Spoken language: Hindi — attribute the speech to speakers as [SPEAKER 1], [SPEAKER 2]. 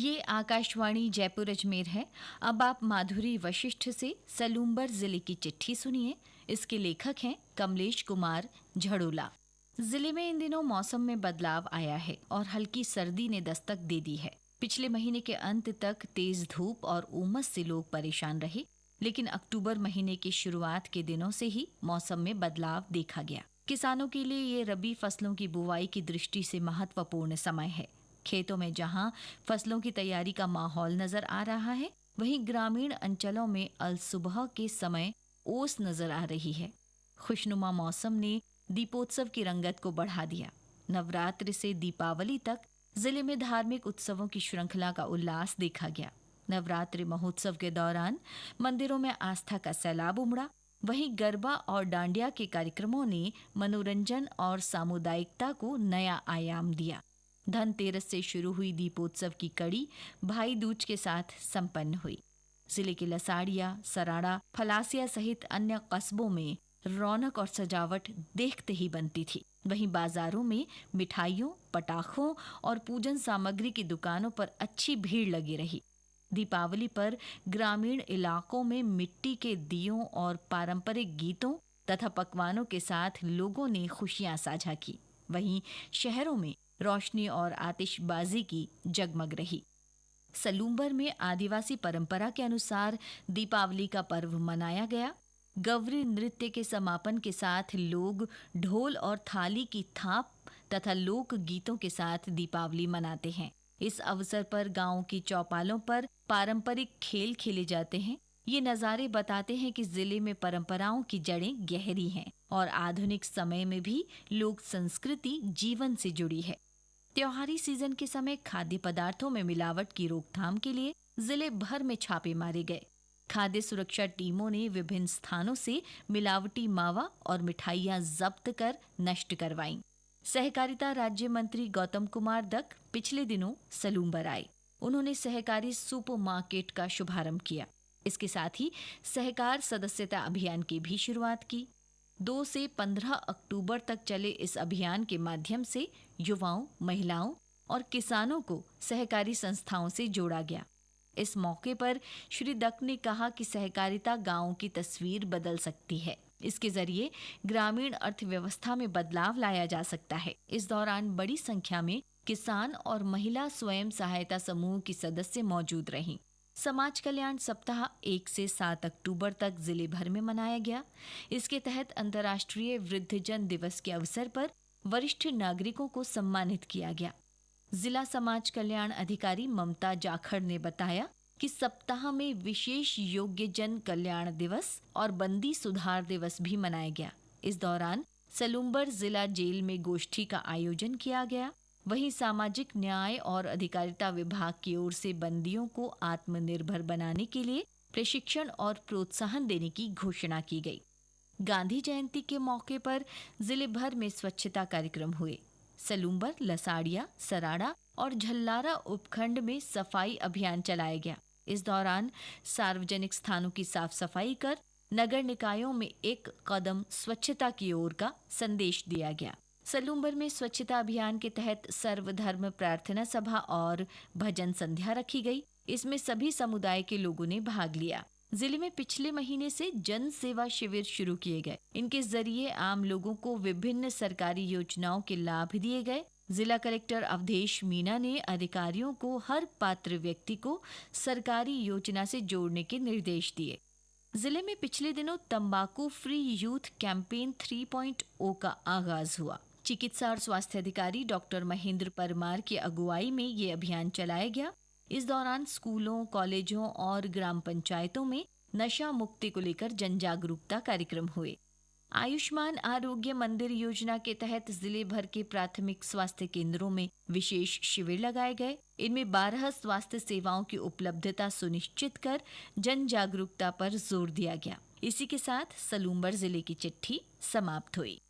[SPEAKER 1] ये आकाशवाणी जयपुर अजमेर है। अब आप माधुरी वशिष्ठ से सलूम्बर जिले की चिट्ठी सुनिए। इसके लेखक हैं कमलेश कुमार झड़ोला। जिले में इन दिनों मौसम में बदलाव आया है और हल्की सर्दी ने दस्तक दे दी है। पिछले महीने के अंत तक तेज धूप और उमस से लोग परेशान रहे, लेकिन अक्टूबर महीने की शुरुआत के दिनों से ही मौसम में बदलाव देखा गया। किसानों के लिए ये रबी फसलों की बुवाई की दृष्टि से महत्वपूर्ण समय है। खेतों में जहां फसलों की तैयारी का माहौल नजर आ रहा है, वहीं ग्रामीण अंचलों में अलसुबह के समय ओस नजर आ रही है। खुशनुमा मौसम ने दीपोत्सव की रंगत को बढ़ा दिया। नवरात्र से दीपावली तक जिले में धार्मिक उत्सवों की श्रृंखला का उल्लास देखा गया। नवरात्रि महोत्सव के दौरान मंदिरों में आस्था का सैलाब उमड़ा। वहीं गरबा और डांडिया के कार्यक्रमों ने मनोरंजन और सामुदायिकता को नया आयाम दिया। धनतेरस से शुरू हुई दीपोत्सव की कड़ी भाई दूज के साथ संपन्न हुई। जिले के लसाड़िया, सराड़ा, फलासिया सहित अन्य कस्बों में रौनक और सजावट देखते ही बनती थी। वहीं बाजारों में मिठाइयों, पटाखों और पूजन सामग्री की दुकानों पर अच्छी भीड़ लगी रही। दीपावली पर ग्रामीण इलाकों में मिट्टी के दियों और पारंपरिक गीतों तथा पकवानों के साथ लोगों ने खुशियां साझा की। वहीं शहरों में रोशनी और आतिशबाजी की जगमग रही। सलूम्बर में आदिवासी परंपरा के अनुसार दीपावली का पर्व मनाया गया। गौरी नृत्य के समापन के साथ लोग ढोल और थाली की थाप तथा लोक गीतों के साथ दीपावली मनाते हैं। इस अवसर पर गांव की चौपालों पर पारंपरिक खेल खेले जाते हैं। ये नज़ारे बताते हैं कि जिले में परंपराओं की जड़ें गहरी हैं और आधुनिक समय में भी लोक संस्कृति जीवन से जुड़ी है। त्योहारी सीजन के समय खाद्य पदार्थों में मिलावट की रोकथाम के लिए जिले भर में छापे मारे गए। खाद्य सुरक्षा टीमों ने विभिन्न स्थानों से मिलावटी मावा और मिठाइयां जब्त कर नष्ट करवाईं। सहकारिता राज्य मंत्री गौतम कुमार दक पिछले दिनों सलूम्बर आए। उन्होंने सहकारी सुपर मार्केट का शुभारंभ किया। इसके साथ ही सहकार सदस्यता अभियान की भी शुरुआत की। 2 से 15 अक्टूबर तक चले इस अभियान के माध्यम से युवाओं, महिलाओं और किसानों को सहकारी संस्थाओं से जोड़ा गया। इस मौके पर श्री दक ने कहा कि सहकारिता गांवों की तस्वीर बदल सकती है। इसके जरिए ग्रामीण अर्थव्यवस्था में बदलाव लाया जा सकता है। इस दौरान बड़ी संख्या में किसान और महिला स्वयं सहायता समूह की सदस्य मौजूद रहीं। समाज कल्याण सप्ताह 1 से 7 अक्टूबर तक जिले भर में मनाया गया। इसके तहत अंतर्राष्ट्रीय वृद्धजन दिवस के अवसर पर वरिष्ठ नागरिकों को सम्मानित किया गया। जिला समाज कल्याण अधिकारी ममता जाखड़ ने बताया कि सप्ताह में विशेष योग्य जन कल्याण दिवस और बंदी सुधार दिवस भी मनाया गया। इस दौरान सलूम्बर जिला जेल में गोष्ठी का आयोजन किया गया। वहीं सामाजिक न्याय और अधिकारिता विभाग की ओर से बंदियों को आत्मनिर्भर बनाने के लिए प्रशिक्षण और प्रोत्साहन देने की घोषणा की गई। गांधी जयंती के मौके पर जिले भर में स्वच्छता कार्यक्रम हुए। सलूम्बर, लसाड़िया, सराड़ा और झल्लारा उपखंड में सफाई अभियान चलाया गया। इस दौरान सार्वजनिक स्थानों की साफ सफाई कर नगर निकायों में एक कदम स्वच्छता की ओर का संदेश दिया गया। सलूम्बर में स्वच्छता अभियान के तहत सर्वधर्म प्रार्थना सभा और भजन संध्या रखी गई। इसमें सभी समुदाय के लोगों ने भाग लिया। जिले में पिछले महीने से जन सेवा शिविर शुरू किए गए। इनके जरिए आम लोगों को विभिन्न सरकारी योजनाओं के लाभ दिए गए। जिला कलेक्टर अवधेश मीना ने अधिकारियों को हर पात्र व्यक्ति को सरकारी योजना से जोड़ने के निर्देश दिए। जिले में पिछले दिनों तंबाकू फ्री यूथ कैंपेन 3.0 का आगाज हुआ। चिकित्सा और स्वास्थ्य अधिकारी डॉक्टर महेंद्र परमार की अगुवाई में ये अभियान चलाया गया। इस दौरान स्कूलों, कॉलेजों और ग्राम पंचायतों में नशा मुक्ति को लेकर जन जागरूकता कार्यक्रम हुए। आयुष्मान आरोग्य मंदिर योजना के तहत जिले भर के प्राथमिक स्वास्थ्य केंद्रों में विशेष शिविर लगाए गए। इनमें 12 स्वास्थ्य सेवाओं की उपलब्धता सुनिश्चित कर जन जागरूकता पर जोर दिया गया। इसी के साथ सलूम्बर जिले की चिट्ठी समाप्त हुई।